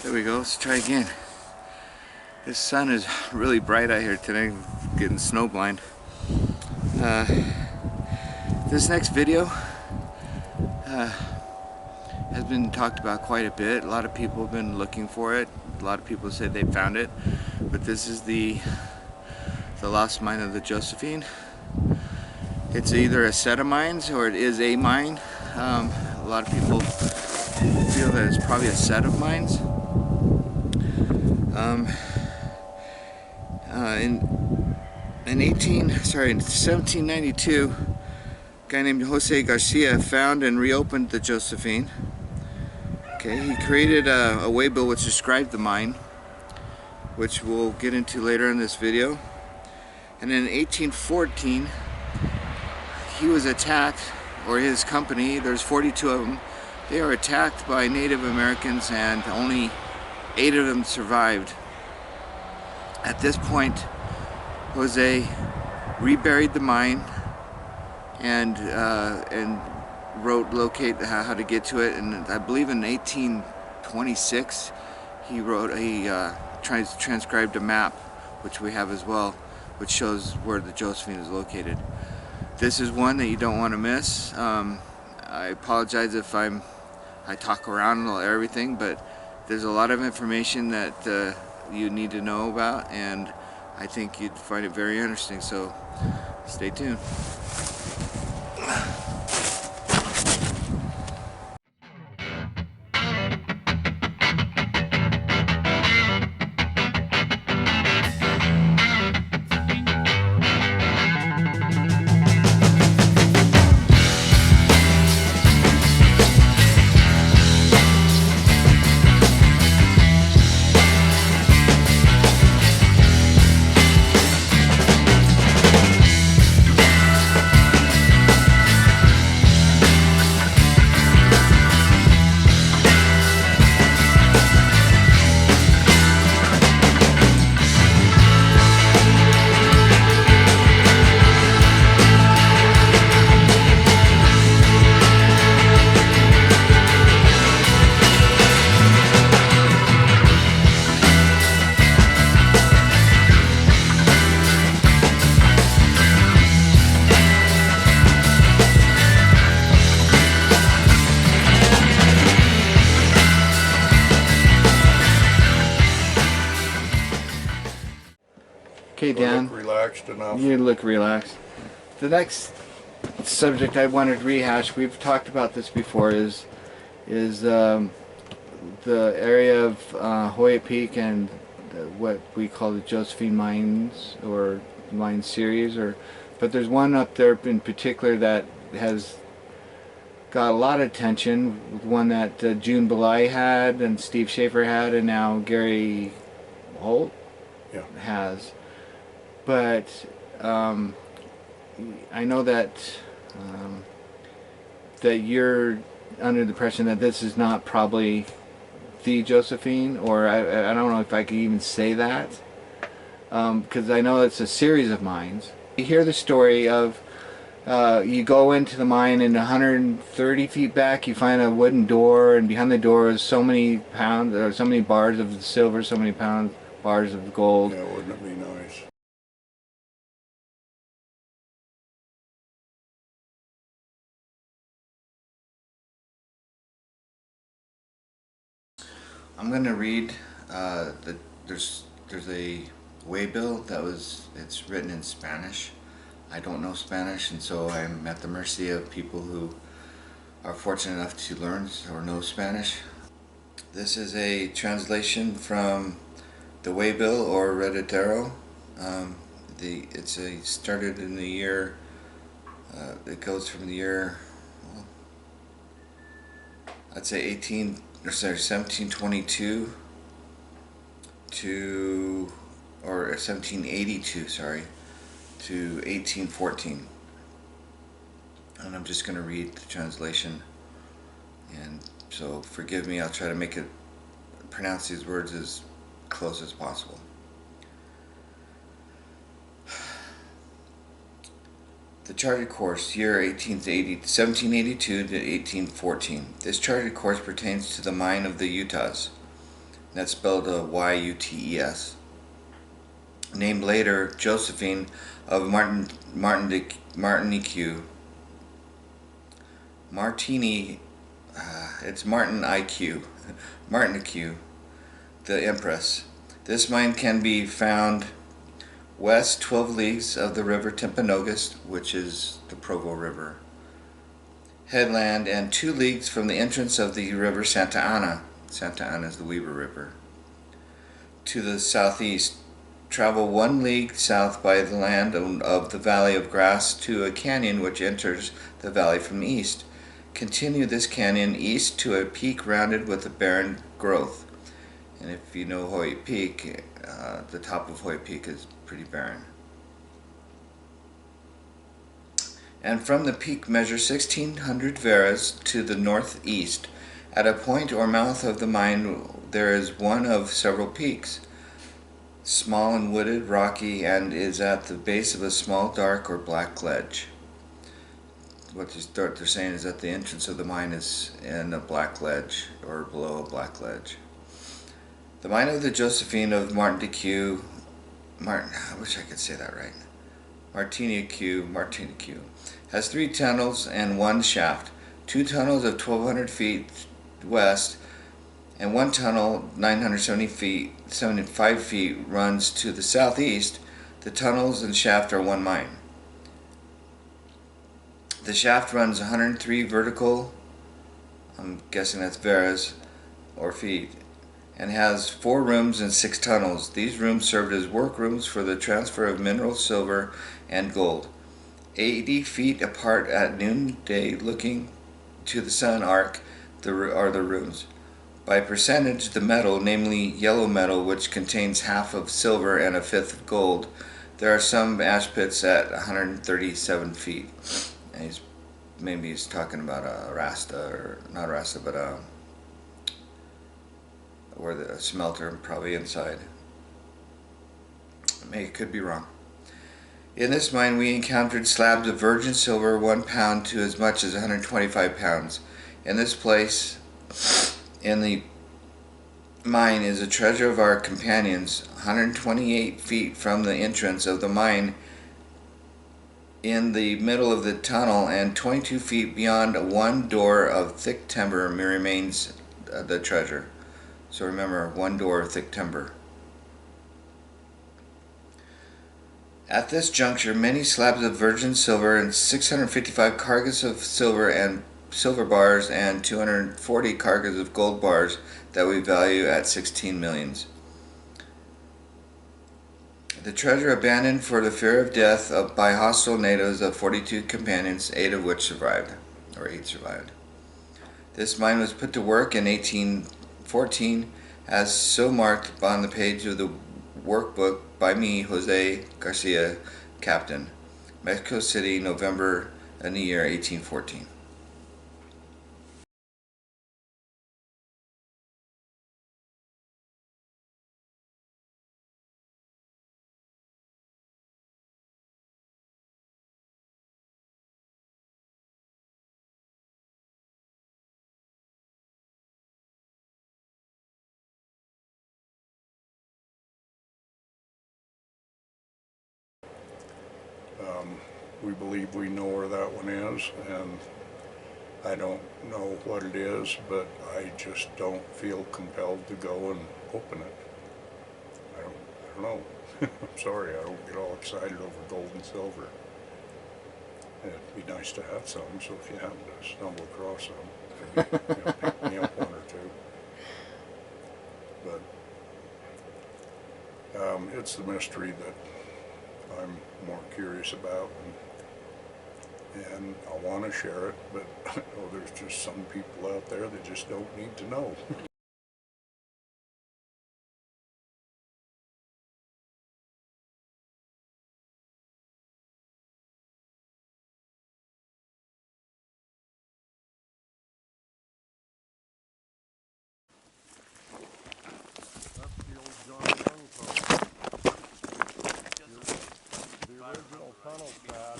There we go, let's try again. This sun is really bright out here today, I'm getting snowblind. This next video has been talked about quite a bit. A lot of people have been looking for it. A lot of people said they found it. But this is the lost mine of the Josephine. It's either a set of mines or it is a mine. A lot of people feel that it's probably a set of mines. In 1792, a guy named Garcia found and reopened the Josephine. Okay, he created a waybill which described the mine, which we'll get into later in this video. And in 1814, he was attacked, or his company, there's 42 of them, they were attacked by Native Americans and only 8 of them survived. At this point, Jose reburied the mine and locate how to get to it. And I believe in 1826 he transcribed a map, which we have as well, which shows where the Josephine is located. This is one that you don't want to miss. I apologize if I talk around everything, but there's a lot of information that you need to know about, and I think you'd find it very interesting, so stay tuned. Okay, Dan. Look relaxed enough. You look relaxed. The next subject I wanted to rehash, we've talked about this before, is the area of Hoyt Peak and what we call the Josephine mines, or mine series, but there's one up there in particular that has got a lot of attention. One that June Belay had and Steve Schaefer had, and now Gary Holt has. But I know that that you're under the impression that this is not probably the Josephine, or I don't know if I could even say that, because I know it's a series of mines. You hear the story of you go into the mine, and 130 feet back you find a wooden door, and behind the door is so many pounds, or so many bars of silver, so many bars of gold. Yeah, wouldn't it be nice? I'm going to read there's a waybill it's written in Spanish. I don't know Spanish, and so I'm at the mercy of people who are fortunate enough to learn or know Spanish. This is a translation from the waybill, or rediscovered. Started in the year, it goes from the year, well, I'd say 1722 to, or 1782, sorry, to 1814. And I'm just going to read the translation, and so forgive me, I'll try to make it, pronounce these words as close as possible. The charted course, year 1782 to 1814. This charted course pertains to the mine of the Utahs. That's spelled Y-U-T-E-S. Named later Josephine of Martinique, it's Martin IQ, Martinique, the Empress. This mine can be found west 12 leagues of the river Timpanogos, which is the Provo River headland, and 2 leagues from the entrance of the river Santa Ana. Santa Ana is the Weaver River. To the southeast, travel 1 league south by the land of the Valley of Grass to a canyon which enters the valley from the east. Continue this canyon east to a peak rounded with a barren growth. And if you know Hoyt Peak, the top of Hoyt Peak is pretty barren. And from the peak measure 1,600 varas to the northeast. At a point or mouth of the mine there is one of several peaks, small and wooded, rocky, and is at the base of a small dark or black ledge. What they're saying is that the entrance of the mine is in a black ledge or below a black ledge. The mine of the Josephine of Martinique, I wish I could say that right. Martinique has 3 tunnels and 1 shaft. 2 tunnels of 1,200 feet west and 1 tunnel 75 feet runs to the southeast. The tunnels and shaft are 1 mine. The shaft runs 103 vertical, I'm guessing that's varas or feet, and has 4 rooms and 6 tunnels. These rooms served as workrooms for the transfer of mineral silver and gold. 80 feet apart at noonday, looking to the sun arc, are the rooms. By percentage, the metal, namely yellow metal, which contains half of silver and a fifth of gold. There are some ash pits at 137 feet. And maybe he's talking about a Rasta, or not Rasta, but where the smelter, probably inside. Maybe it could be wrong. In this mine we encountered slabs of virgin silver 1 pound to as much as 125 pounds. In this place, in the mine, is a treasure of our companions, 128 feet from the entrance of the mine in the middle of the tunnel, and 22 feet beyond 1 door of thick timber remains the treasure. So remember, 1 door of thick timber. At this juncture, many slabs of virgin silver and 655 cargoes of silver and silver bars and 240 cargoes of gold bars that we value at 16 millions. The treasure abandoned for the fear of death by hostile natives of 42 companions, 8 of which survived, or 8 survived. This mine was put to work in 1814 as so marked on the page of the workbook by me, Jose Garcia, Captain. Mexico City, November in the year 1814. We believe we know where that one is, and I don't know what it is, but I just don't feel compelled to go and open it. I don't know. I'm sorry, I don't get all excited over gold and silver. It'd be nice to have some, so if you happen to stumble across some, maybe, pick me up 1 or 2. But it's the mystery that I'm more curious about, and I want to share it, but I know there's just some people out there that just don't need to know. That's the old John Young tunnel. The original tunnel pad.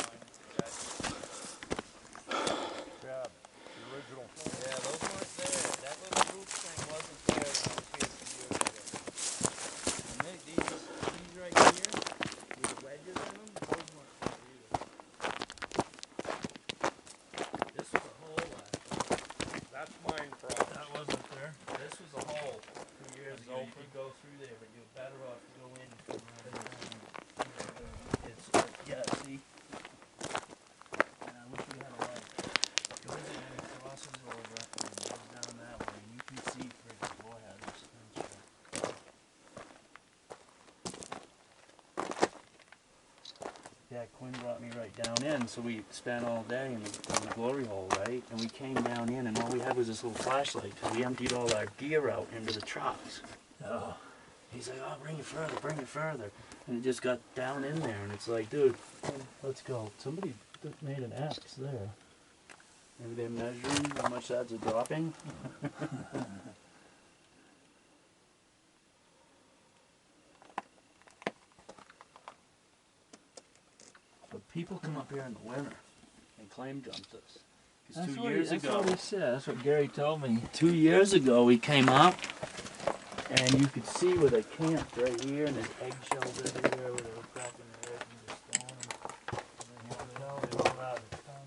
Chad, the original tunnel. Yeah, those weren't there. That little hoop thing mine from. That wasn't there. This was a hole 2 years It's ago. You open. could go through there, but you're better off to go in from it's yeah, see? And I wish we had a light. Goes in and crosses over and goes down that way, and you can see friggin' foreheads. Yeah, Quinn brought me right down in, so we spent all day in the glory hole, right? And we came down in, and all we had was this little flashlight, because we emptied all our gear out into the trucks. Oh. He's like, oh, bring it further. And it just got down in there, and it's like, dude, let's go. Somebody made an X there. Maybe they're measuring how much that's dropping. But people come up here in the winter and claim jumped us. Because 2 years ago, That's what he said. That's what Gary told me. 2 years ago, we came up, and you could see where they camped right here, and there's eggshells everywhere where they were cracking their eggs and just throwing them. And you could tell they were out of town.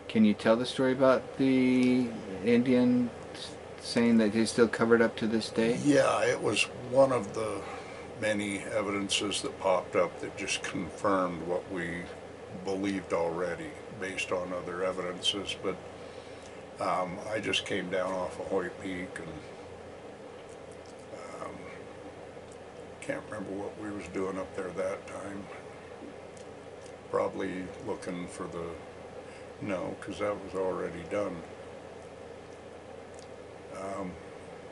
Can you tell the story about the Indian saying that he's still covered up to this day? Yeah, it was one of the many evidences that popped up that just confirmed what we believed already based on other evidences. But I just came down off of Hoyt Peak and can't remember what we was doing up there that time. Probably looking for the, no, because that was already done.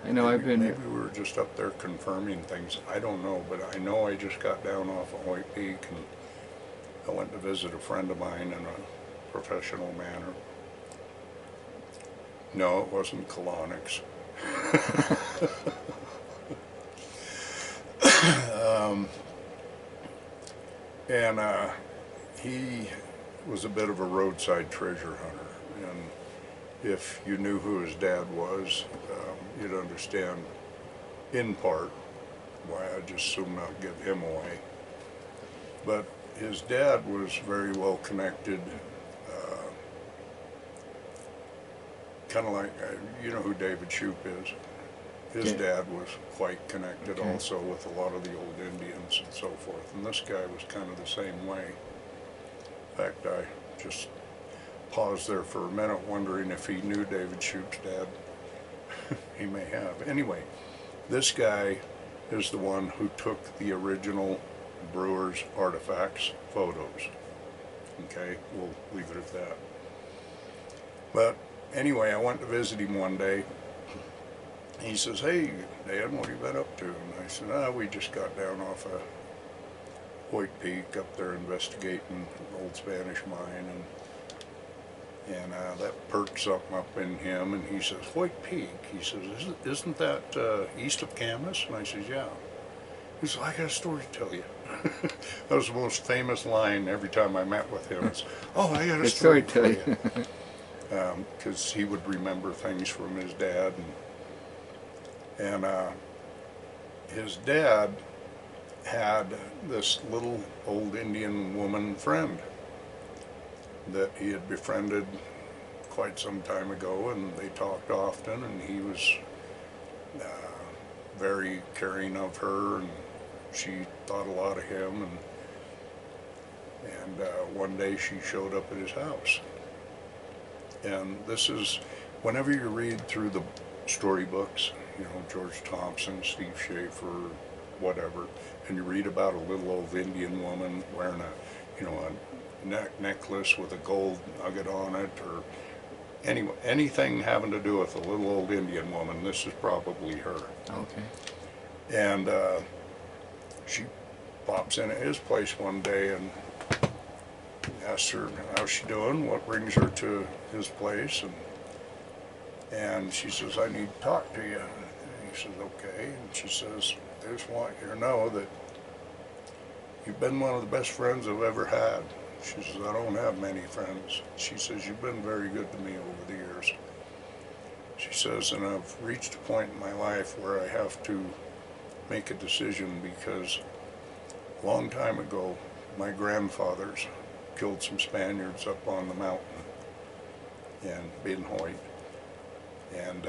I know Maybe we were just up there confirming things. I don't know, but I know I just got down off of Hoyt Peak and I went to visit a friend of mine in a professional manner. No, it wasn't colonics. And he was a bit of a roadside treasure hunter. And if you knew who his dad was, you'd understand in part why I just assumed not give him away. But his dad was very well connected, kind of like, you know who David Shoup is? His dad was quite connected also with a lot of the old Indians and so forth. And this guy was kind of the same way. In fact, I just paused there for a minute wondering if he knew David Shoup's dad. He may have. Anyway, this guy is the one who took the original Brewers artifacts photos. Okay, we'll leave it at that. But anyway, I went to visit him one day. He says, hey, Dad, what have you been up to? And I said, we just got down off of Hoyt Peak up there investigating an old Spanish mine. And that perked something up in him. And he says, Hoyt Peak? He says, isn't that east of Camas? And I says, yeah. He says, I got a story to tell you. That was the most famous line every time I met with him. It's, oh, I got a story to tell you. Because he would remember things from his dad. And his dad had this little old Indian woman friend. that he had befriended quite some time ago, and they talked often, and he was very caring of her, and she thought a lot of him, and one day she showed up at his house. And this is, whenever you read through the storybooks, you know, George Thompson, Steve Schaefer, whatever, and you read about a little old Indian woman wearing a, you know, a necklace with a gold nugget on it, or anything having to do with a little old Indian woman, this is probably her. Okay. And she pops in at his place one day and asks her how's she doing, what brings her to his place, and she says, I need to talk to you. And he says, okay. And she says, I just want you to know that you've been one of the best friends I've ever had. She says, I don't have many friends. She says, you've been very good to me over the years. She says, and I've reached a point in my life where I have to make a decision, because a long time ago, my grandfathers killed some Spaniards up on the mountain in Hoyt. And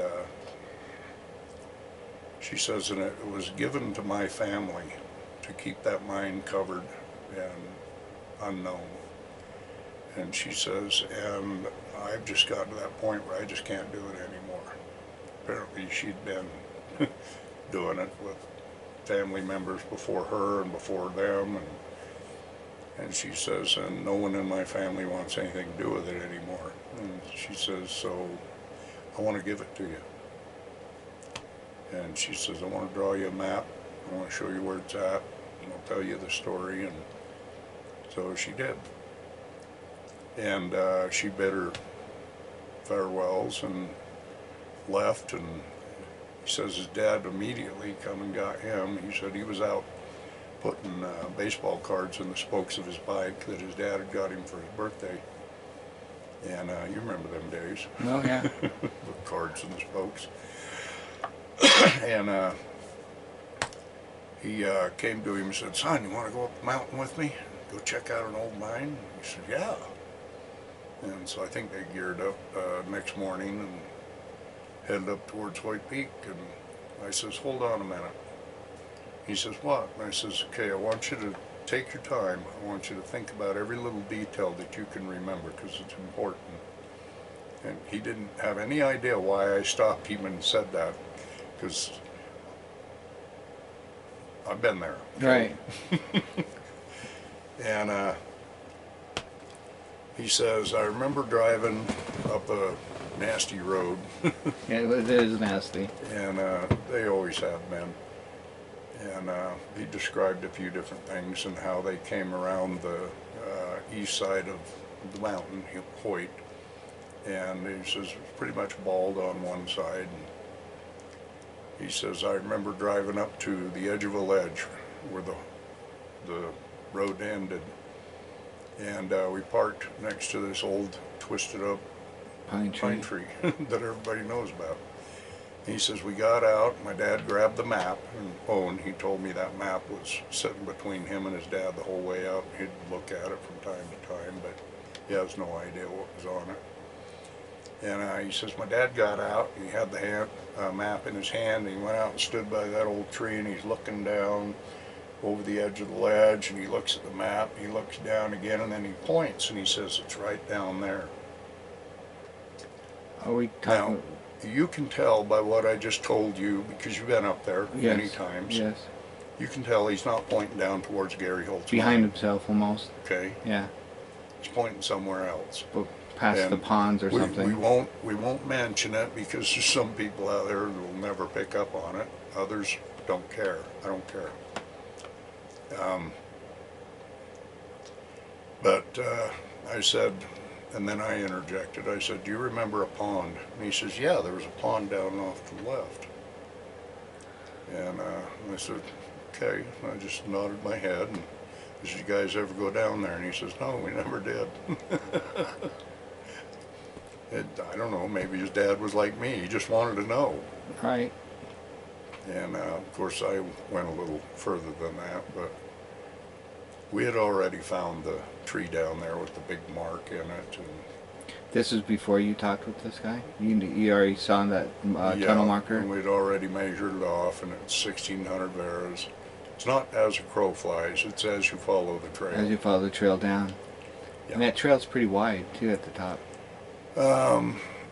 she says, and it was given to my family to keep that mine covered and unknown. And she says, and I've just gotten to that point where I just can't do it anymore. Apparently she'd been doing it with family members before her and before them, and she says, and no one in my family wants anything to do with it anymore. And she says, so I want to give it to you. And she says, I want to draw you a map, I want to show you where it's at, and I'll tell you the story. And so she did. And she bid her farewells and left, and he says his dad immediately come and got him. He said he was out putting baseball cards in the spokes of his bike that his dad had got him for his birthday. And you remember them days. Oh, yeah. With cards in the spokes. And he came to him and said, son, you want to go up the mountain with me? Go check out an old mine? He said, yeah. And so I think they geared up next morning and headed up towards Hoyt Peak. And I says, hold on a minute. He says, what? And I says, okay, I want you to take your time. I want you to think about every little detail that you can remember, because it's important. And he didn't have any idea why I stopped him and said that, because I've been there. Right. And he says, I remember driving up a nasty road. Yeah, it is nasty. And they always have been. And he described a few different things and how they came around the east side of the mountain, Hoyt. And he says it was pretty much bald on one side. And he says, I remember driving up to the edge of a ledge where the road ended. And we parked next to this old twisted up pine tree that everybody knows about. He says, we got out, my dad grabbed the map, and he told me that map was sitting between him and his dad the whole way out. He'd look at it from time to time, but he has no idea what was on it. And he says, my dad got out, he had the map in his hand, and he went out and stood by that old tree, and he's looking down over the edge of the ledge, and he looks at the map, he looks down again, and then he points, and he says, it's right down there. Are we talking? Now, you can tell by what I just told you, because you've been up there many times. Yes. You can tell he's not pointing down towards Gary Holt's Behind mine. himself almost. Okay. Yeah. He's pointing somewhere else. But past the ponds or something. We won't mention it, because there's some people out there who will never pick up on it. Others don't care. I don't care. But I said, and then I interjected, I said, do you remember a pond? And he says, yeah, there was a pond down off to the left. And I said, okay. And I just nodded my head, and I said, you guys ever go down there? And he says, no, we never did. I don't know, maybe his dad was like me, he just wanted to know. Right. And of course I went a little further than that, but We had already found the tree down there with the big mark in it. And This was before you talked with this guy? You already saw that tunnel marker? And we'd already measured it off, and it's 1,600 varas. It's not as a crow flies, it's as you follow the trail. As you follow the trail down. Yeah. And that trail's pretty wide, too, at the top.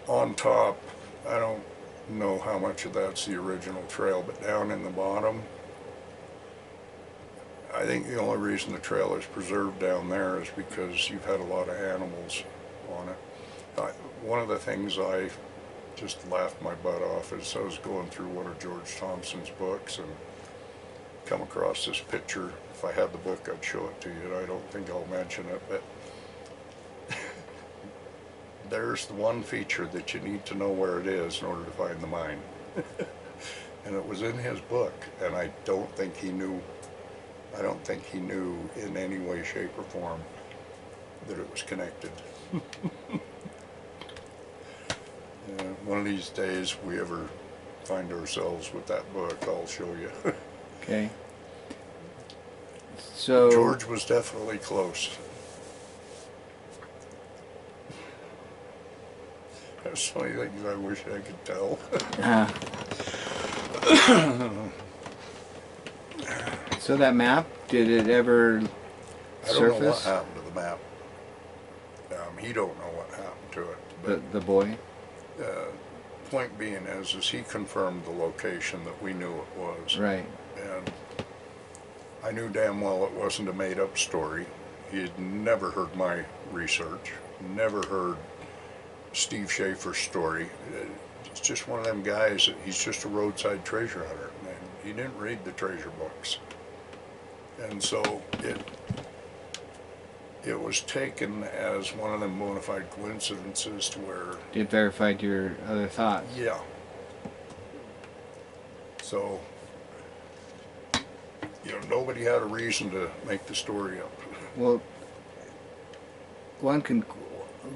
On top, I don't know how much of that's the original trail, but down in the bottom, I think the only reason the trail is preserved down there is because you've had a lot of animals on it. One of the things I just laughed my butt off is I was going through one of George Thompson's books and come across this picture. If I had the book, I'd show it to you, and I don't think I'll mention it, but there's the one feature that you need to know where it is in order to find the mine. And it was in his book, and I don't think he knew in any way, shape, or form that it was connected. One of these days, if we ever find ourselves with that book, I'll show you. Okay. So George was definitely close. There's so many things I wish I could tell. So that map, did it ever I don't know what surface? happened to the map. He don't know what happened to it. But The boy? point being is he confirmed the location that we knew it was. Right. And I knew damn well it wasn't a made-up story. He had never heard my research, never heard Steve Schaefer's story. It's just one of them guys that he's just a roadside treasure hunter, and he didn't read the treasure books. And so it was taken as one of them bona fide coincidences to where... It verified your other thoughts. Yeah. So, nobody had a reason to make the story up. Well, one can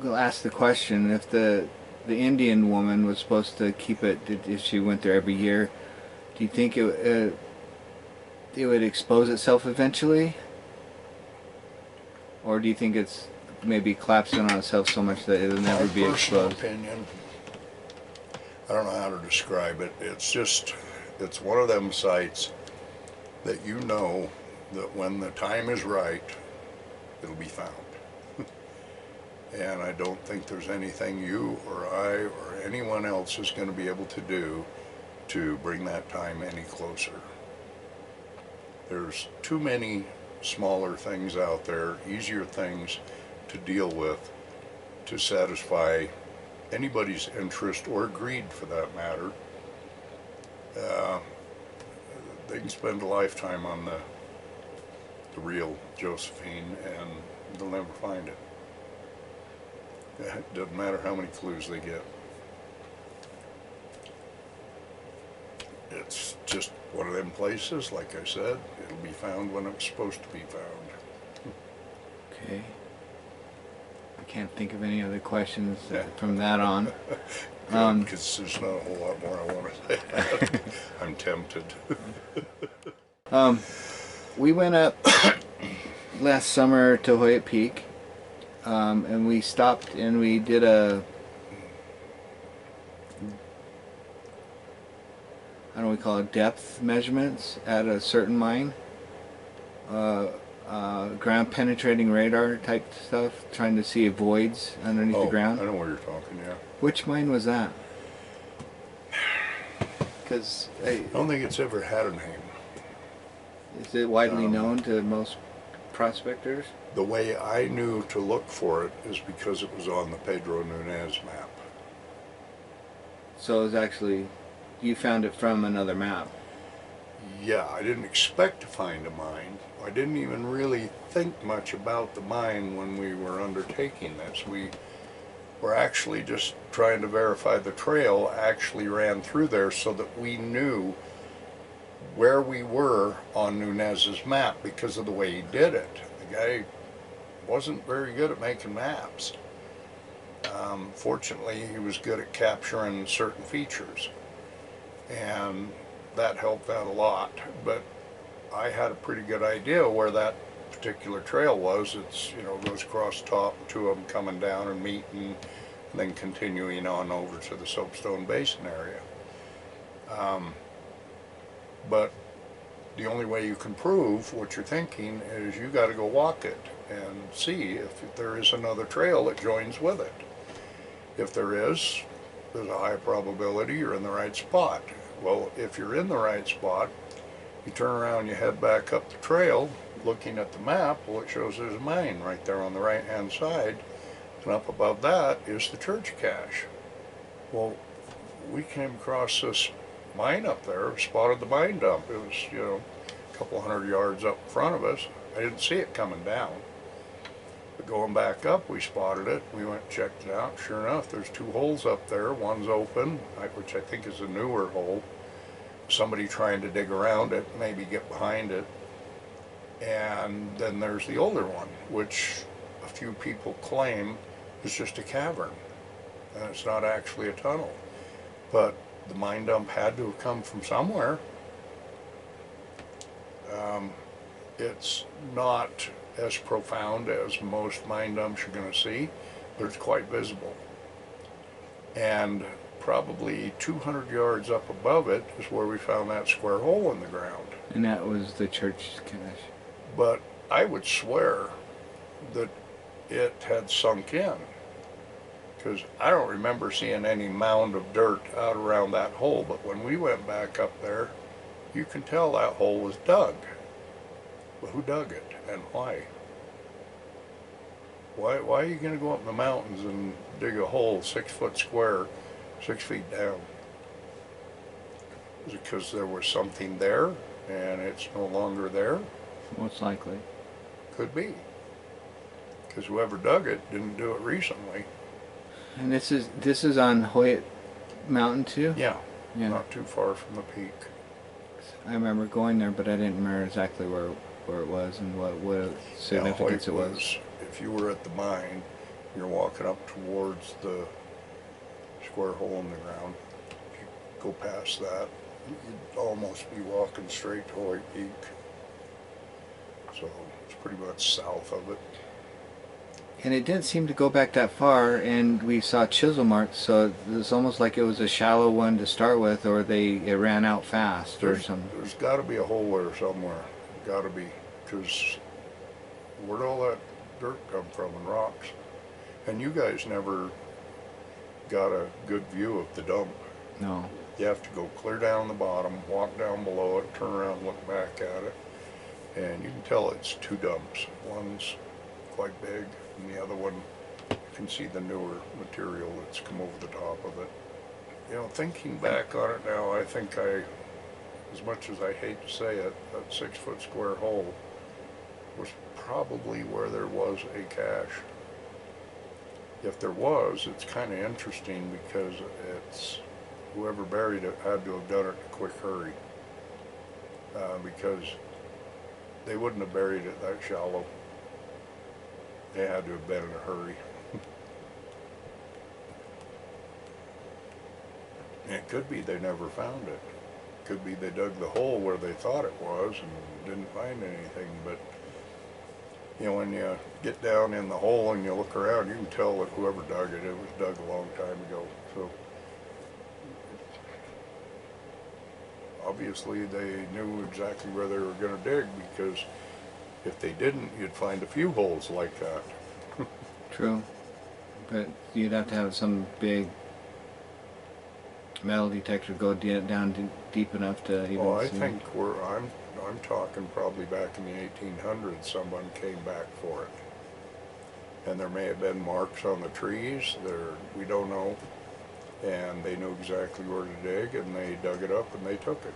ask the question, if the Indian woman was supposed to keep it, if she went there every year, do you think it would expose itself eventually? Or do you think it's maybe collapsing on itself so much that it'll never be My personal exposed? opinion, I don't know how to describe it. It's one of them sites that you know that when the time is right, it'll be found. And I don't think there's anything you or I or anyone else is going to be able to do to bring that time any closer. There's too many smaller things out there, easier things to deal with, to satisfy anybody's interest or greed for that matter. They can spend a lifetime on the real Josephine and they'll never find it. It doesn't matter how many clues they get. It's just one of them places, like I said, it'll be found when it's supposed to be found. Okay. I can't think of any other questions from that on. Because there's not a whole lot more I want to say. I'm tempted. We went up last summer to Hoyt Peak, and we stopped and we did I don't know what we call it, depth measurements at a certain mine. Ground penetrating radar type stuff, trying to see voids underneath the ground. I know where you're talking, yeah. Which mine was that? Because I don't think it's ever had a name. is it widely known to most prospectors? The way I knew to look for it is because it was on the Pedro Nunez map. So it was actually, you found it from another map. Yeah, I didn't expect to find a mine. I didn't even really think much about the mine when we were undertaking this. We were actually just trying to verify the trail actually ran through there so that we knew where we were on Nunez's map because of the way he did it. The guy wasn't very good at making maps. Fortunately, he was good at capturing certain features, and that helped out a lot. But I had a pretty good idea where that particular trail was. It's, you know, goes across the top, two of them coming down and meeting, and then continuing on over to the Soapstone Basin area. But the only way you can prove what you're thinking is you got to go walk it and see if there is another trail that joins with it. If there is, there's a high probability you're in the right spot. Well, if you're in the right spot, you turn around, you head back up the trail, looking at the map, well, it shows there's a mine right there on the right-hand side, and up above that is the church cache. Well, we came across this mine up there, spotted the mine dump. It was, you know, a couple hundred yards up in front of us. I didn't see it coming down. But going back up, we spotted it. We went and checked it out. Sure enough, there's two holes up there. One's open, which I think is a newer hole. Somebody trying to dig around it, maybe get behind it. And then there's the older one, which a few people claim is just a cavern. And it's not actually a tunnel. But the mine dump had to have come from somewhere. It's not as profound as most mine dumps you're going to see, but it's quite visible. And probably 200 yards up above it is where we found that square hole in the ground. And that was the church cache. But I would swear that it had sunk in, because I don't remember seeing any mound of dirt out around that hole. But when we went back up there, you can tell that hole was dug. But who dug it and why? Why are you going to go up in the mountains and dig a hole 6 foot square, 6 feet down? Is it because there was something there and it's no longer there? Most likely. Could be. Because whoever dug it didn't do it recently. And this is on Hoyt Mountain too? Yeah, Yeah. not too far from the peak. I remember going there, but I didn't remember exactly where it was and what significance Hoyt it was. If you were at the mine, you're walking up towards the square hole in the ground. If you go past that, you'd almost be walking straight to Hoyt Peak. So it's pretty much south of it. And it didn't seem to go back that far, and we saw chisel marks, so it was almost like it was a shallow one to start with, or it ran out fast or something. There's got to be a hole there somewhere. Got to be, because where'd all that dirt come from and rocks? And you guys never got a good view of the dump. No. You have to go clear down the bottom, walk down below it, turn around, look back at it, and you can tell it's two dumps. One's quite big, and the other one, you can see the newer material that's come over the top of it. You know, thinking back on it now, I think as much as I hate to say it, that 6 foot square hole was probably where there was a cache. If there was, it's kind of interesting because it's whoever buried it had to have done it in a quick hurry, because they wouldn't have buried it that shallow. They had to have been in a hurry. It could be they never found it. Could be they dug the hole where they thought it was and didn't find anything. But you know, when you get down in the hole and you look around, you can tell that whoever dug it, it was dug a long time ago. So obviously they knew exactly where they were going to dig, because if they didn't, you'd find a few holes like that. True. But you'd have to have some big metal detector go down deep enough to even Well, I see. think I'm talking probably back in the 1800s, someone came back for it. And there may have been marks on the trees, we don't know. And they knew exactly where to dig, and they dug it up and they took it.